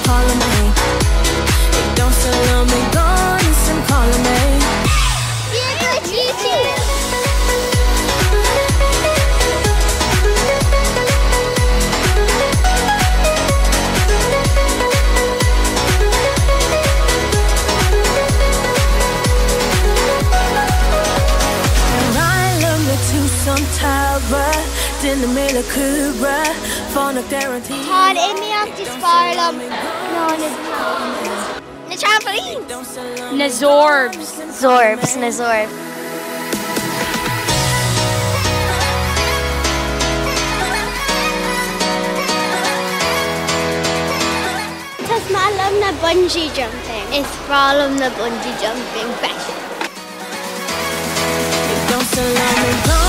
follow me. Don't sell me, go listen, follow me. In the middle of Cobra, phone of guarantee. Hard in me up to Sparlam. No, the trampoline. Nazorbs. Nazorb. Tas malam na bungee jumping. It's Sparlam na bungee jumping fashion. Don't sell me,